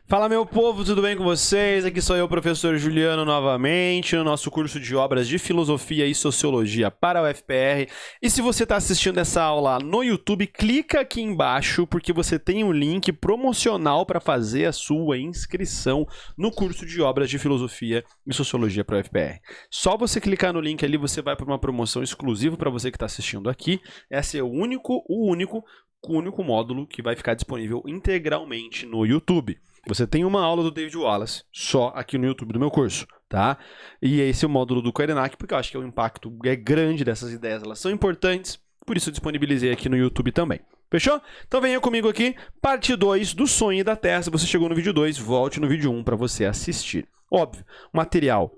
Fala, meu povo, tudo bem com vocês? Aqui sou eu, professor Juliano, novamente, no nosso curso de obras de Filosofia e Sociologia para o FPR. E se você está assistindo essa aula no YouTube, clica aqui embaixo, porque você tem um link promocional para fazer a sua inscrição no curso de obras de Filosofia e Sociologia para o FPR. Só você clicar no link ali, você vai para uma promoção exclusiva para você que está assistindo aqui. Esse é o único módulo que vai ficar disponível integralmente no YouTube. Você tem uma aula do David Wallace só aqui no YouTube do meu curso, tá? E esse é o módulo do Krenak, porque eu acho que o impacto é grande dessas ideias, elas são importantes, por isso eu disponibilizei aqui no YouTube também. Fechou? Então venha comigo aqui, parte 2 do Sonho da Terra. Se você chegou no vídeo 2, volte no vídeo 1 para você assistir. Óbvio, o material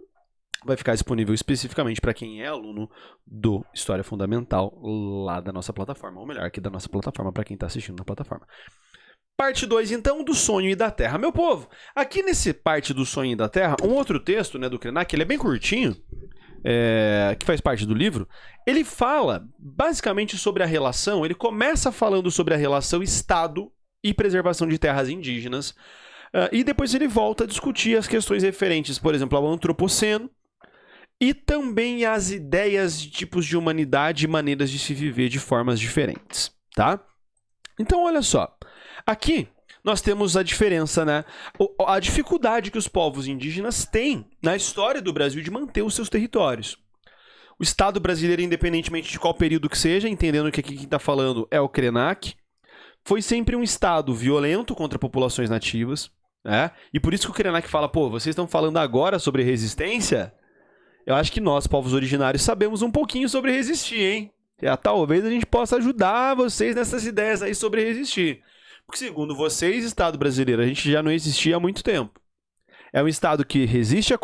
vai ficar disponível especificamente para quem é aluno do História Fundamental lá da nossa plataforma, ou melhor, aqui da nossa plataforma, para quem está assistindo na plataforma. Parte 2, então, do Sonho e da Terra. Meu povo, aqui nesse parte do Sonho e da Terra, um outro texto, né, do Krenak, ele é bem curtinho, que faz parte do livro, ele fala basicamente sobre a relação, ele começa falando sobre a relação Estado e preservação de terras indígenas, e depois ele volta a discutir as questões referentes, por exemplo, ao antropoceno, e também as ideias de tipos de humanidade e maneiras de se viver de formas diferentes, tá? Então, olha só. Aqui, nós temos a diferença, né? A dificuldade que os povos indígenas têm na história do Brasil de manter os seus territórios. O Estado brasileiro, independentemente de qual período que seja, entendendo que aqui quem está falando é o Krenak, foi sempre um Estado violento contra populações nativas, né? E por isso que o Krenak fala, pô, vocês estão falando agora sobre resistência? Eu acho que nós, povos originários, sabemos um pouquinho sobre resistir, hein? Talvez a gente possa ajudar vocês nessas ideias aí sobre resistir. Porque, segundo vocês, Estado brasileiro, a gente já não existia há muito tempo. É um Estado que resiste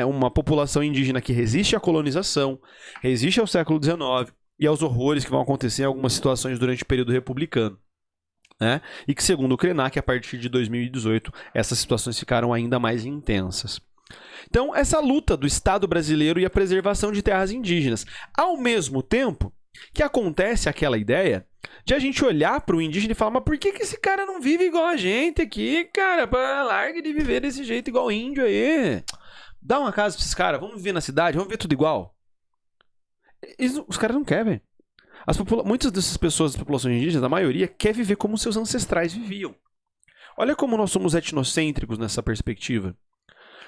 uma população indígena que resiste à colonização, resiste ao século XIX e aos horrores que vão acontecer em algumas situações durante o período republicano. Né? E que, segundo o Krenak, a partir de 2018, essas situações ficaram ainda mais intensas. Então, essa luta do Estado brasileiro e a preservação de terras indígenas. Ao mesmo tempo que acontece aquela ideia de a gente olhar para o indígena e falar, mas por que esse cara não vive igual a gente aqui, cara? Larga de viver desse jeito igual índio aí. Dá uma casa para esses caras, vamos viver na cidade, vamos viver tudo igual. Os caras não querem, velho. Muitas dessas pessoas, das populações indígenas, a maioria, quer viver como seus ancestrais viviam. Olha como nós somos etnocêntricos nessa perspectiva.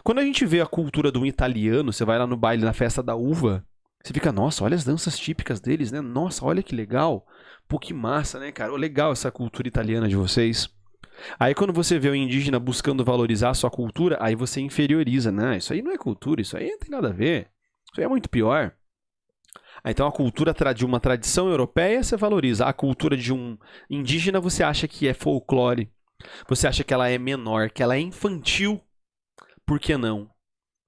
Quando a gente vê a cultura do italiano, você vai lá no baile, na festa da uva, você fica, nossa, olha as danças típicas deles, né? Nossa, olha que legal. Pô, que massa, né, cara? Legal essa cultura italiana de vocês. Aí quando você vê o indígena buscando valorizar a sua cultura, aí você inferioriza, né? Isso aí não é cultura, isso aí não tem nada a ver. Isso aí é muito pior. Então a cultura de uma tradição europeia você valoriza. A cultura de um indígena você acha que é folclore. Você acha que ela é menor, que ela é infantil. Por que não?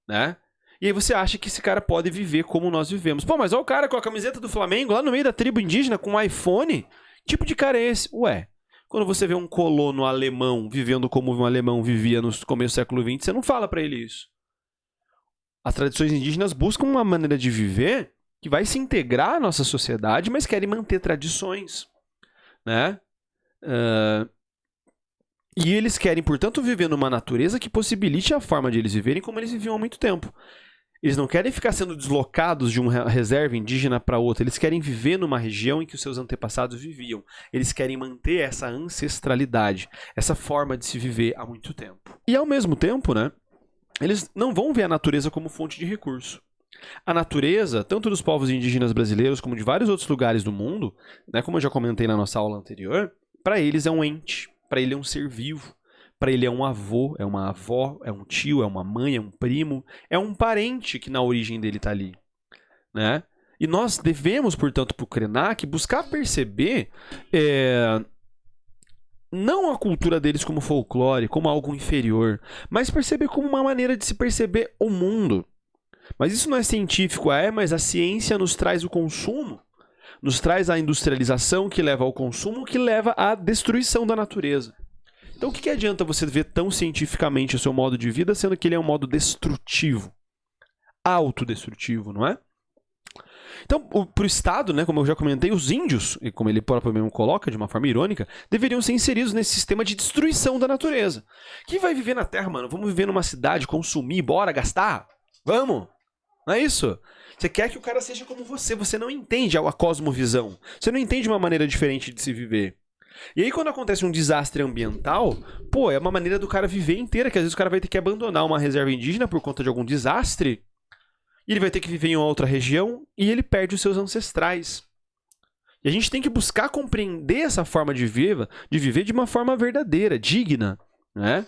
Né? E aí você acha que esse cara pode viver como nós vivemos. Pô, mas olha o cara com a camiseta do Flamengo lá no meio da tribo indígena com um iPhone. Que tipo de cara é esse? Ué, quando você vê um colono alemão vivendo como um alemão vivia no começo do século XX, você não fala pra ele isso. As tradições indígenas buscam uma maneira de viver que vai se integrar à nossa sociedade, mas querem manter tradições. Né? E eles querem, portanto, viver numa natureza que possibilite a forma de eles viverem como eles viviam há muito tempo. Eles não querem ficar sendo deslocados de uma reserva indígena para outra. Eles querem viver numa região em que os seus antepassados viviam. Eles querem manter essa ancestralidade, essa forma de se viver há muito tempo. E ao mesmo tempo, né, eles não vão ver a natureza como fonte de recurso. A natureza, tanto dos povos indígenas brasileiros como de vários outros lugares do mundo, né, como eu já comentei na nossa aula anterior, para eles é um ente. Para ele é um ser vivo, para ele é um avô, é uma avó, é um tio, é uma mãe, é um primo, é um parente que na origem dele está ali. Né? E nós devemos, portanto, para o Krenak, buscar perceber não a cultura deles como folclore, como algo inferior, mas perceber como uma maneira de se perceber o mundo. Mas isso não é científico, mas a ciência nos traz o consumo, nos traz a industrialização que leva ao consumo, que leva à destruição da natureza. Então o que adianta você ver tão cientificamente o seu modo de vida, sendo que ele é um modo destrutivo, autodestrutivo, não é? Então, para o Estado, né, como eu já comentei, os índios, e como ele próprio mesmo coloca de uma forma irônica, deveriam ser inseridos nesse sistema de destruição da natureza. Quem vai viver na Terra, mano? Vamos viver numa cidade, consumir, bora gastar? Vamos! Não é isso? Você quer que o cara seja como você não entende a cosmovisão. Você não entende uma maneira diferente de se viver. E aí quando acontece um desastre ambiental, pô, é uma maneira do cara viver inteira, que às vezes o cara vai ter que abandonar uma reserva indígena por conta de algum desastre, e ele vai ter que viver em outra região, e ele perde os seus ancestrais. E a gente tem que buscar compreender essa forma de viver de uma forma verdadeira, digna, né?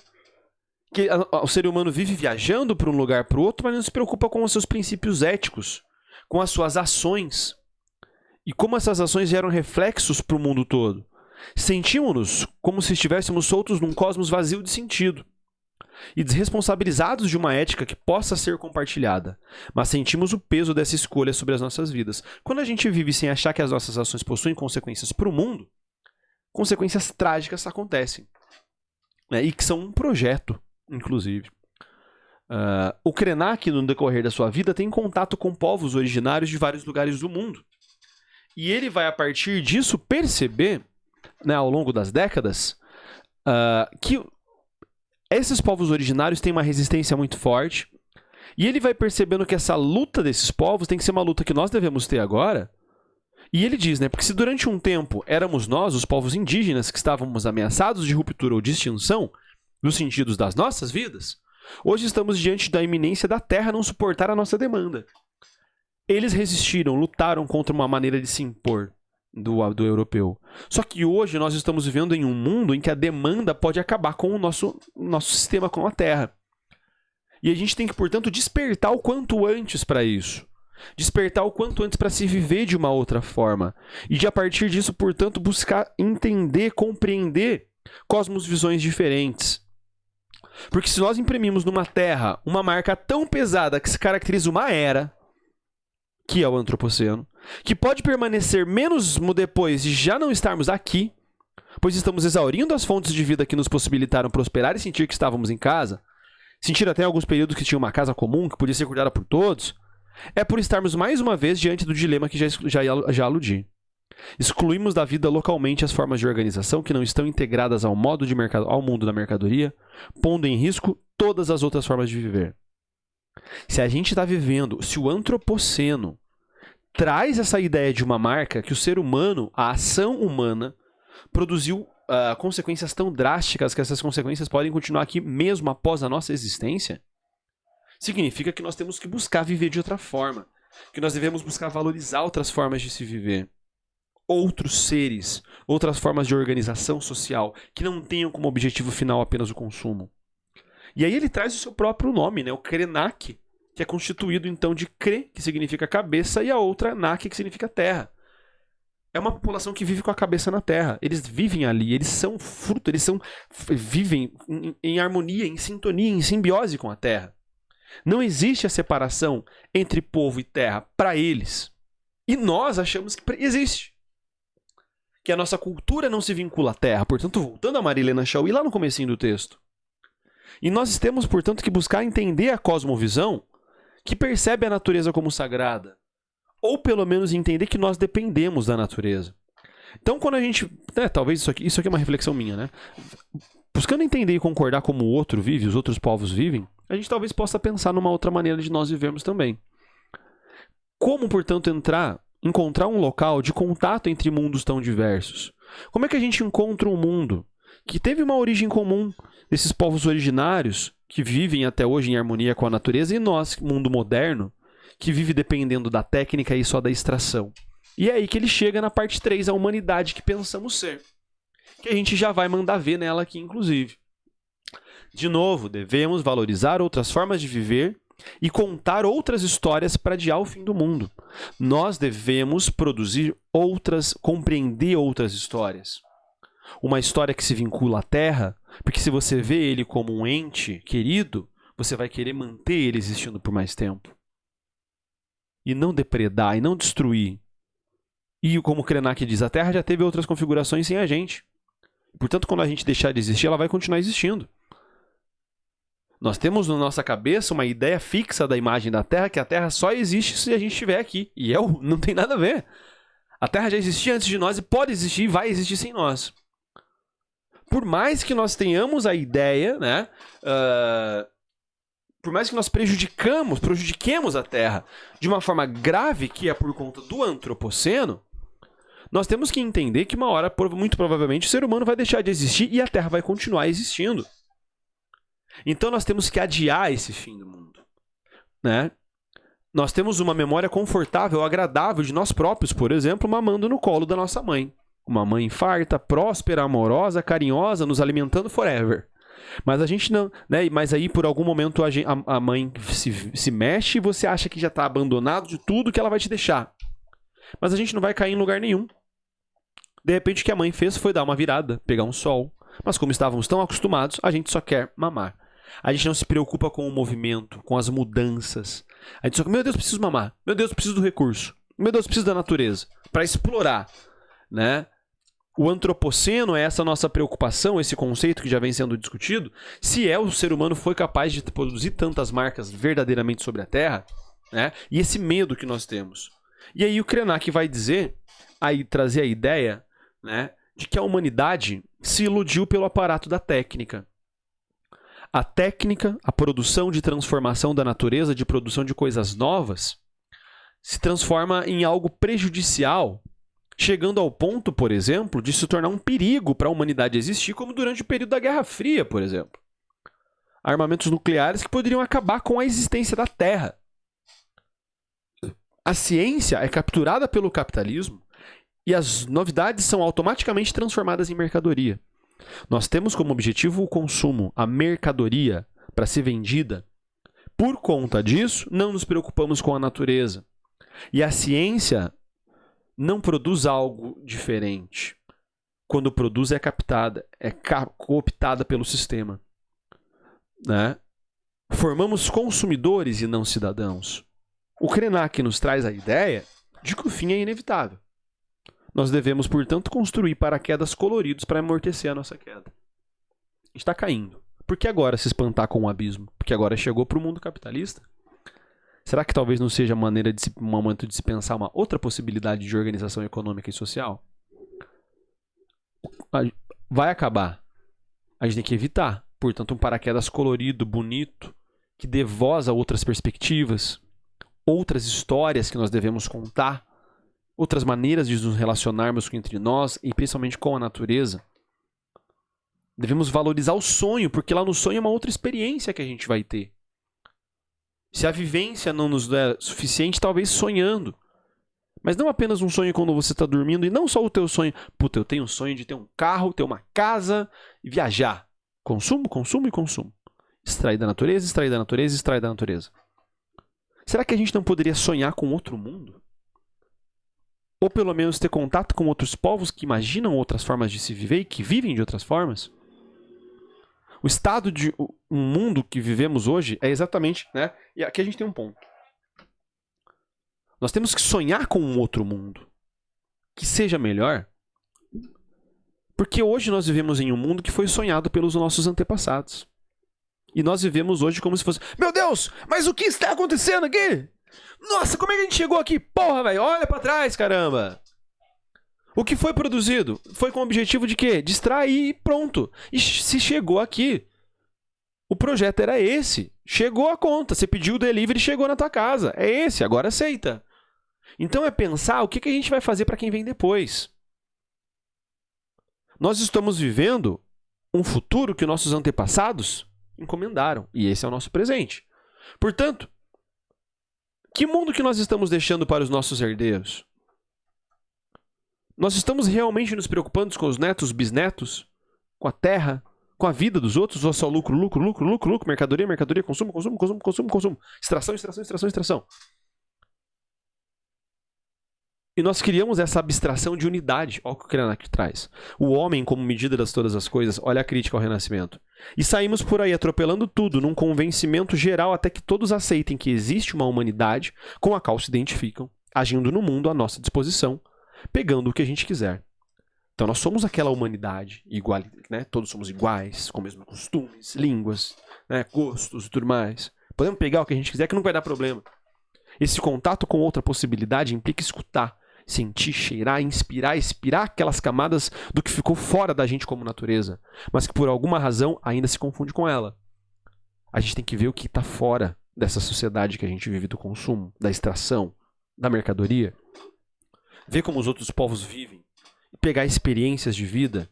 Que o ser humano vive viajando para um lugar para o outro, mas não se preocupa com os seus princípios éticos, com as suas ações. E como essas ações geram reflexos para o mundo todo. Sentimos-nos como se estivéssemos soltos num cosmos vazio de sentido e desresponsabilizados de uma ética que possa ser compartilhada, mas sentimos o peso dessa escolha sobre as nossas vidas. Quando a gente vive sem achar que as nossas ações possuem consequências para o mundo, consequências trágicas acontecem, né? E que são um projeto, inclusive. O Krenak, no decorrer da sua vida, tem contato com povos originários de vários lugares do mundo. E ele vai, a partir disso, perceber, né, ao longo das décadas, que esses povos originários têm uma resistência muito forte. E ele vai percebendo que essa luta desses povos tem que ser uma luta que nós devemos ter agora. E ele diz, né, porque se durante um tempo éramos nós, os povos indígenas, que estávamos ameaçados de ruptura ou de extinção, nos sentidos das nossas vidas, hoje estamos diante da iminência da Terra não suportar a nossa demanda. Eles resistiram, lutaram contra uma maneira de se impor do europeu. Só que hoje nós estamos vivendo em um mundo em que a demanda pode acabar com o nosso sistema com a Terra. E a gente tem que, portanto, despertar o quanto antes para isso. Despertar o quanto antes para se viver de uma outra forma. E de, a partir disso, portanto, buscar entender, compreender cosmosvisões diferentes. Porque se nós imprimimos numa Terra uma marca tão pesada que se caracteriza uma era, que é o antropoceno, que pode permanecer mesmo depois de já não estarmos aqui, pois estamos exaurindo as fontes de vida que nos possibilitaram prosperar e sentir que estávamos em casa, sentir até alguns períodos que tinha uma casa comum, que podia ser cuidada por todos, é por estarmos mais uma vez diante do dilema que já aludi. Excluímos da vida localmente as formas de organização que não estão integradas ao mundo da mercadoria, pondo em risco todas as outras formas de viver. Se a gente está vivendo, se o antropoceno traz essa ideia de uma marca que o ser humano, a ação humana, produziu consequências tão drásticas que essas consequências podem continuar aqui mesmo após a nossa existência, significa que nós temos que buscar viver de outra forma, que nós devemos buscar valorizar outras formas de se viver, outros seres, outras formas de organização social que não tenham como objetivo final apenas o consumo. E aí ele traz o seu próprio nome, né? O Krenak, que é constituído então de Kre, que significa cabeça, e a outra Nak, que significa terra. É uma população que vive com a cabeça na terra. Eles vivem ali, eles são fruto, vivem em harmonia, em sintonia, em simbiose com a terra. Não existe a separação entre povo e terra para eles. E nós achamos que existe. Que a nossa cultura não se vincula à terra. Portanto, voltando a Marilena Chauí lá no comecinho do texto. E nós temos, portanto, que buscar entender a cosmovisão que percebe a natureza como sagrada. Ou pelo menos entender que nós dependemos da natureza. Então, quando a gente... talvez isso aqui é uma reflexão minha, né? Buscando entender e concordar como o outro vive, os outros povos vivem, a gente talvez possa pensar numa outra maneira de nós vivermos também. Como, portanto, encontrar um local de contato entre mundos tão diversos? Como é que a gente encontra um mundo que teve uma origem comum desses povos originários que vivem até hoje em harmonia com a natureza e nós, mundo moderno, que vive dependendo da técnica e só da extração? E é aí que ele chega na parte 3, a humanidade que pensamos ser. Que a gente já vai mandar ver nela aqui, inclusive. De novo, devemos valorizar outras formas de viver e contar outras histórias para adiar o fim do mundo. Nós devemos produzir compreender outras histórias. Uma história que se vincula à Terra, porque se você vê ele como um ente querido, você vai querer manter ele existindo por mais tempo. E não depredar, e não destruir. E como o Krenak diz, a Terra já teve outras configurações sem a gente. Portanto, quando a gente deixar de existir, ela vai continuar existindo. Nós temos na nossa cabeça uma ideia fixa da imagem da Terra, que a Terra só existe se a gente estiver aqui. E não tem nada a ver. A Terra já existia antes de nós e pode existir e vai existir sem nós. Por mais que nós tenhamos a ideia, né? Por mais que nós prejudiquemos a Terra de uma forma grave, que é por conta do antropoceno, nós temos que entender que uma hora, muito provavelmente, o ser humano vai deixar de existir e a Terra vai continuar existindo. Então nós temos que adiar esse fim do mundo, né? Nós temos uma memória confortável, agradável de nós próprios, por exemplo, mamando no colo da nossa mãe. Uma mãe farta, próspera, amorosa, carinhosa, nos alimentando forever. Mas a gente não, né? Mas aí por algum momento a mãe se mexe e você acha que já está abandonado de tudo que ela vai te deixar. Mas a gente não vai cair em lugar nenhum. De repente o que a mãe fez foi dar uma virada, pegar um sol. Mas como estávamos tão acostumados, a gente só quer mamar. A gente não se preocupa com o movimento, com as mudanças. A gente só, meu Deus, preciso mamar. Meu Deus, preciso do recurso. Meu Deus, preciso da natureza. Para explorar, né? O antropoceno é essa nossa preocupação, esse conceito que já vem sendo discutido. Se o ser humano foi capaz de produzir tantas marcas verdadeiramente sobre a Terra, né? E esse medo que nós temos. E aí o Krenak vai trazer a ideia, né, de que a humanidade se iludiu pelo aparato da técnica. A técnica, a produção de transformação da natureza, de produção de coisas novas, se transforma em algo prejudicial, chegando ao ponto, por exemplo, de se tornar um perigo para a humanidade existir, como durante o período da Guerra Fria, por exemplo. Armamentos nucleares que poderiam acabar com a existência da Terra. A ciência é capturada pelo capitalismo e as novidades são automaticamente transformadas em mercadoria. Nós temos como objetivo o consumo, a mercadoria para ser vendida. Por conta disso, não nos preocupamos com a natureza. E a ciência não produz algo diferente. Quando produz é captada, é cooptada pelo sistema, né? Formamos consumidores e não cidadãos. O Krenak nos traz a ideia de que o fim é inevitável. Nós devemos, portanto, construir paraquedas coloridos para amortecer a nossa queda. A gente está caindo. Por que agora se espantar com o abismo? Porque agora chegou para o mundo capitalista? Será que talvez não seja um momento de se pensar uma outra possibilidade de organização econômica e social? Vai acabar. A gente tem que evitar. Portanto, um paraquedas colorido, bonito, que dê voz a outras perspectivas, outras histórias que nós devemos contar, outras maneiras de nos relacionarmos entre nós e principalmente com a natureza. Devemos valorizar o sonho, porque lá no sonho é uma outra experiência que a gente vai ter. Se a vivência não nos é suficiente, talvez sonhando. Mas não apenas um sonho quando você está dormindo, e não só o teu sonho. Puta, eu tenho um sonho de ter um carro, ter uma casa e viajar. Consumo, consumo e consumo. Extrair da natureza, extrair da natureza, extrair da natureza. Será que a gente não poderia sonhar com outro mundo? Ou pelo menos ter contato com outros povos que imaginam outras formas de se viver e que vivem de outras formas? O estado de um mundo que vivemos hoje é exatamente, né? E aqui a gente tem um ponto. Nós temos que sonhar com um outro mundo que seja melhor, porque hoje nós vivemos em um mundo que foi sonhado pelos nossos antepassados. E nós vivemos hoje como se fosse... Meu Deus, mas o que está acontecendo aqui? Nossa, como é que a gente chegou aqui? Porra, velho, olha pra trás, caramba. O que foi produzido? Foi com o objetivo de quê? Distrair e pronto. E se chegou aqui, o projeto era esse. Chegou a conta, você pediu o delivery e chegou na tua casa. É esse, agora aceita. Então é pensar o que a gente vai fazer para quem vem depois. Nós estamos vivendo um futuro que nossos antepassados encomendaram. E esse é o nosso presente. Portanto, que mundo que nós estamos deixando para os nossos herdeiros? Nós estamos realmente nos preocupando com os netos, bisnetos, com a terra, com a vida dos outros, ou só lucro, lucro, lucro, lucro, lucro, mercadoria, mercadoria, consumo, consumo, consumo, consumo, consumo, extração, extração, extração, extração. E nós criamos essa abstração de unidade. Olha o que o Krenak traz. O homem como medida de todas as coisas. Olha a crítica ao Renascimento. E saímos por aí atropelando tudo num convencimento geral até que todos aceitem que existe uma humanidade com a qual se identificam, agindo no mundo à nossa disposição, pegando o que a gente quiser. Então nós somos aquela humanidade igual, né? Todos somos iguais, com os mesmos costumes, línguas, né, gostos e tudo mais. Podemos pegar o que a gente quiser que não vai dar problema. Esse contato com outra possibilidade implica escutar, sentir, cheirar, inspirar, expirar aquelas camadas do que ficou fora da gente como natureza, mas que por alguma razão ainda se confunde com ela. A gente tem que ver o que está fora dessa sociedade que a gente vive do consumo, da extração, da mercadoria. Ver como os outros povos vivem. Pegar experiências de vida.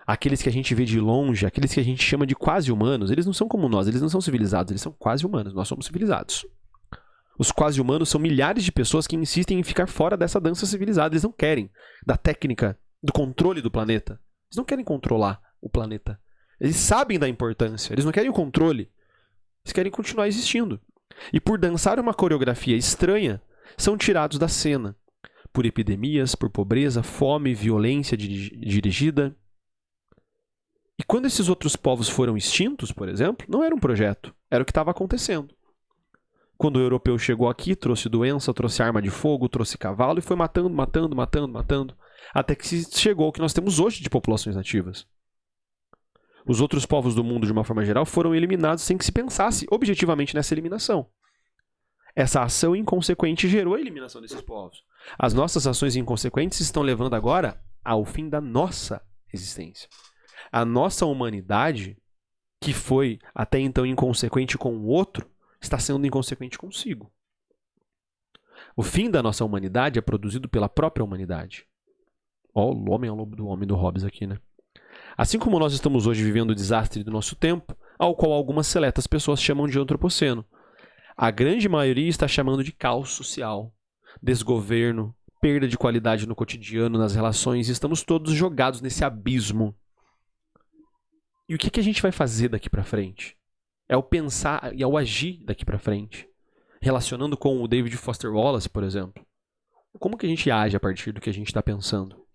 Aqueles que a gente vê de longe, aqueles que a gente chama de quase humanos, eles não são como nós, eles não são civilizados, eles são quase humanos, nós somos civilizados. Os quase humanos são milhares de pessoas que insistem em ficar fora dessa dança civilizada, eles não querem da técnica, do controle do planeta. Eles não querem controlar o planeta. Eles sabem da importância, eles não querem o controle. Eles querem continuar existindo. E por dançar uma coreografia estranha, são tirados da cena. Por epidemias, por pobreza, fome, violência dirigida. E quando esses outros povos foram extintos, por exemplo, não era um projeto, era o que estava acontecendo. Quando o europeu chegou aqui, trouxe doença, trouxe arma de fogo, trouxe cavalo e foi matando, até que chegou ao que nós temos hoje de populações nativas. Os outros povos do mundo, de uma forma geral, foram eliminados sem que se pensasse objetivamente nessa eliminação. Essa ação inconsequente gerou a eliminação desses povos. As nossas ações inconsequentes estão levando agora ao fim da nossa existência. A nossa humanidade, que foi até então inconsequente com o outro, está sendo inconsequente consigo. O fim da nossa humanidade é produzido pela própria humanidade. Ó, o homem é o lobo do homem do Hobbes aqui, né? Assim como nós estamos hoje vivendo o desastre do nosso tempo, ao qual algumas seletas pessoas chamam de antropoceno, a grande maioria está chamando de caos social, desgoverno, perda de qualidade no cotidiano, nas relações, e estamos todos jogados nesse abismo. E o que a gente vai fazer daqui para frente? É o pensar e é o agir daqui para frente. Relacionando com o David Foster Wallace, por exemplo. Como que a gente age a partir do que a gente está pensando?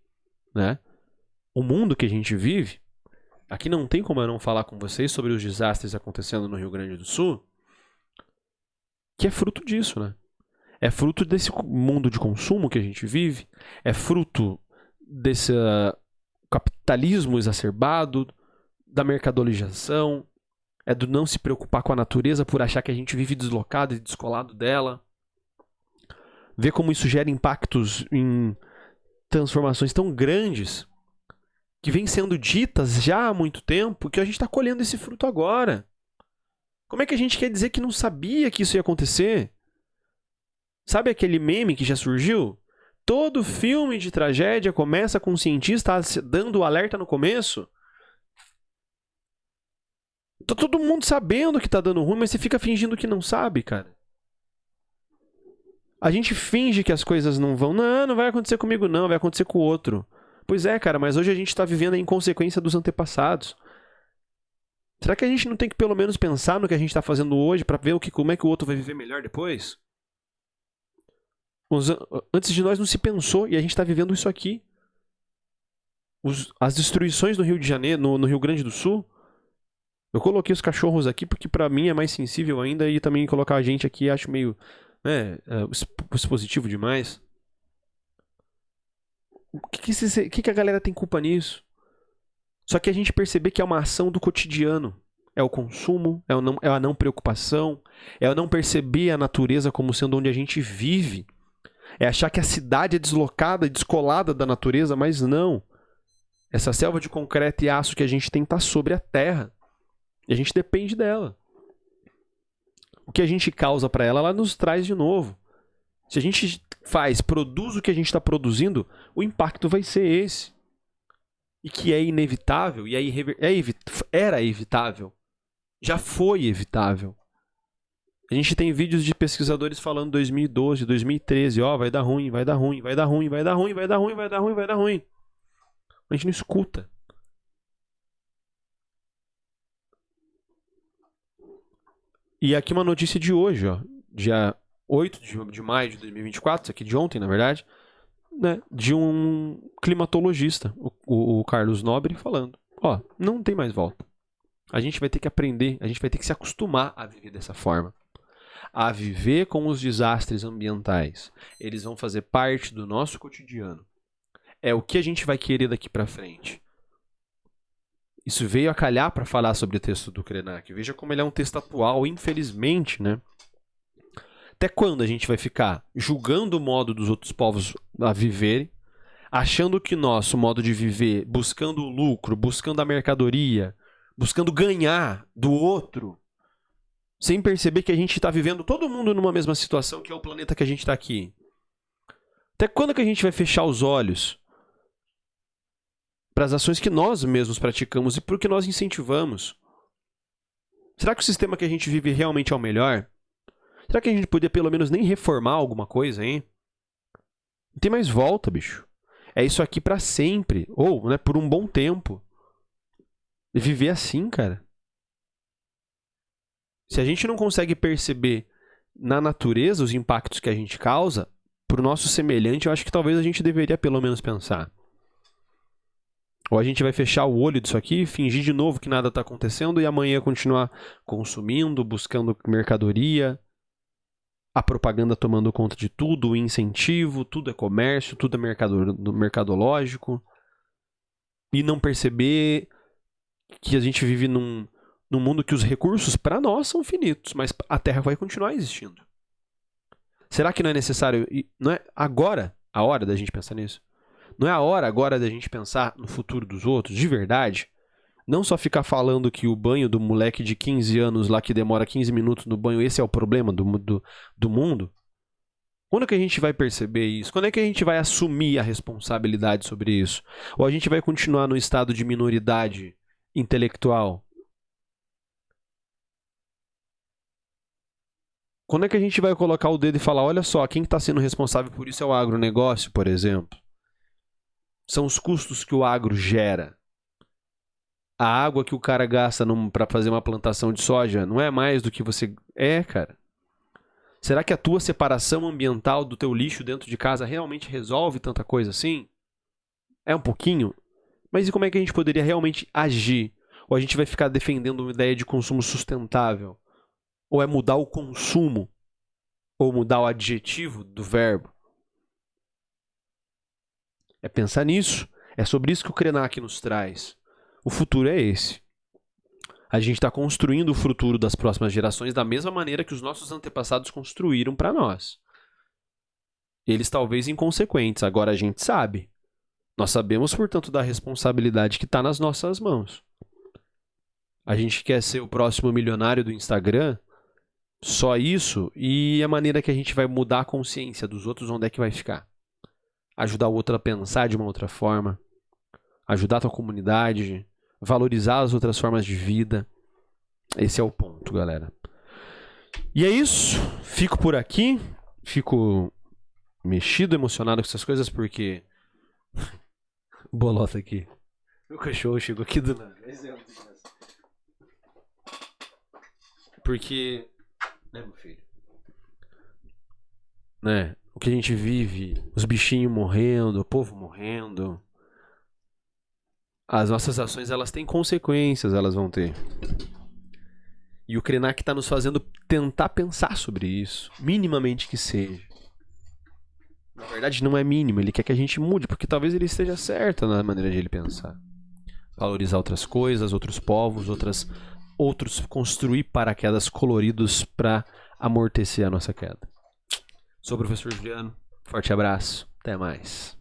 Né? O mundo que a gente vive, aqui não tem como eu não falar com vocês sobre os desastres acontecendo no Rio Grande do Sul, que é fruto disso, né? É fruto desse mundo de consumo que a gente vive, é fruto desse capitalismo exacerbado, da mercadolização, é do não se preocupar com a natureza por achar que a gente vive deslocado e descolado dela. Ver como isso gera impactos em transformações tão grandes que vêm sendo ditas já há muito tempo, que a gente está colhendo esse fruto agora. Como é que a gente quer dizer que não sabia que isso ia acontecer? Sabe aquele meme que já surgiu? Todo filme de tragédia começa com um cientista dando o alerta no começo. Tá todo mundo sabendo que tá dando ruim, mas você fica fingindo que não sabe, cara. A gente finge que as coisas não vão. Não vai acontecer comigo não, vai acontecer com o outro. Pois é, cara, mas hoje a gente tá vivendo a inconsequência dos antepassados. Será que a gente não tem que pelo menos pensar no que a gente tá fazendo hoje pra ver como é que o outro vai viver melhor depois? Antes de nós não se pensou e a gente tá vivendo isso aqui. As destruições no Rio de Janeiro, no Rio Grande do Sul. Eu coloquei os cachorros aqui porque pra mim é mais sensível ainda, e também colocar a gente aqui acho meio expositivo demais. O que a galera tem culpa nisso? Só que a gente perceber que é uma ação do cotidiano. É o consumo, é a não preocupação, é o não perceber a natureza como sendo onde a gente vive. É achar que a cidade é deslocada e descolada da natureza, mas não. Essa selva de concreto e aço que a gente tem tá sobre a terra. E a gente depende dela. O que a gente causa para ela, ela nos traz de novo. Se a gente produz o que a gente está produzindo, o impacto vai ser esse. E que é inevitável, e era evitável. Já foi evitável. A gente tem vídeos de pesquisadores falando 2012, 2013, vai dar ruim, vai dar ruim, vai dar ruim, vai dar ruim, vai dar ruim, vai dar ruim, vai dar ruim. A gente não escuta. E aqui uma notícia de hoje, dia 8 de maio de 2024, isso aqui de ontem, na verdade, né, de um climatologista, o Carlos Nobre, falando, não tem mais volta. A gente vai ter que aprender, a gente vai ter que se acostumar a viver dessa forma. A viver com os desastres ambientais. Eles vão fazer parte do nosso cotidiano. É o que a gente vai querer daqui pra frente. Isso veio a calhar para falar sobre o texto do Krenak. Veja como ele é um texto atual, infelizmente, né? Até quando a gente vai ficar julgando o modo dos outros povos a viverem, achando que nosso modo de viver, buscando o lucro, buscando a mercadoria, buscando ganhar do outro, sem perceber que a gente está vivendo todo mundo numa mesma situação, que é o planeta que a gente está aqui? Até quando que a gente vai fechar os olhos para as ações que nós mesmos praticamos e por que nós incentivamos? Será que o sistema que a gente vive realmente é o melhor? Será que a gente podia pelo menos nem reformar alguma coisa, hein? Não tem mais volta, bicho. É isso aqui pra sempre. Ou, né, por um bom tempo. E viver assim, cara. Se a gente não consegue perceber na natureza os impactos que a gente causa, pro nosso semelhante, eu acho que talvez a gente deveria pelo menos pensar. Ou a gente vai fechar o olho disso aqui, fingir de novo que nada tá acontecendo e amanhã continuar consumindo, buscando mercadoria, a propaganda tomando conta de tudo, o incentivo, tudo é comércio, tudo é mercadológico. E não perceber que a gente vive num mundo que os recursos para nós são finitos, mas a Terra vai continuar existindo. Será que não é necessário, não é agora a hora da gente pensar nisso? Não é a hora agora da gente pensar no futuro dos outros, de verdade? Não só ficar falando que o banho do moleque de 15 anos lá que demora 15 minutos no banho, esse é o problema do mundo? Quando é que a gente vai perceber isso? Quando é que a gente vai assumir a responsabilidade sobre isso? Ou a gente vai continuar no estado de minoridade intelectual? Quando é que a gente vai colocar o dedo e falar, olha só, quem está sendo responsável por isso é o agronegócio, por exemplo? São os custos que o agro gera. A água que o cara gasta para fazer uma plantação de soja não é mais do que você... É, cara. Será que a tua separação ambiental do teu lixo dentro de casa realmente resolve tanta coisa assim? É um pouquinho? Mas e como é que a gente poderia realmente agir? Ou a gente vai ficar defendendo uma ideia de consumo sustentável? Ou é mudar o consumo? Ou mudar o adjetivo do verbo? É pensar nisso. É sobre isso que o Krenak nos traz. O futuro é esse. A gente está construindo o futuro das próximas gerações da mesma maneira que os nossos antepassados construíram para nós. Eles talvez inconsequentes, agora a gente sabe. Nós sabemos, portanto, da responsabilidade que está nas nossas mãos. A gente quer ser o próximo milionário do Instagram, só isso, e a maneira que a gente vai mudar a consciência dos outros, onde é que vai ficar? Ajudar o outro a pensar de uma outra forma, ajudar a tua comunidade, valorizar as outras formas de vida. Esse é o ponto, galera. E é isso. Fico por aqui. Fico mexido, emocionado com essas coisas, porque... Bolota aqui. Meu cachorro chegou aqui do nada. Porque... Né, meu filho? Né? O que a gente vive, os bichinhos morrendo, o povo morrendo... As nossas ações, elas têm consequências, elas vão ter. E o Krenak está nos fazendo tentar pensar sobre isso, minimamente que seja. Na verdade, não é mínimo, ele quer que a gente mude, porque talvez ele esteja certo na maneira de ele pensar. Valorizar outras coisas, outros povos, outros construir paraquedas coloridos para amortecer a nossa queda. Sou o professor Juliano, forte abraço, até mais.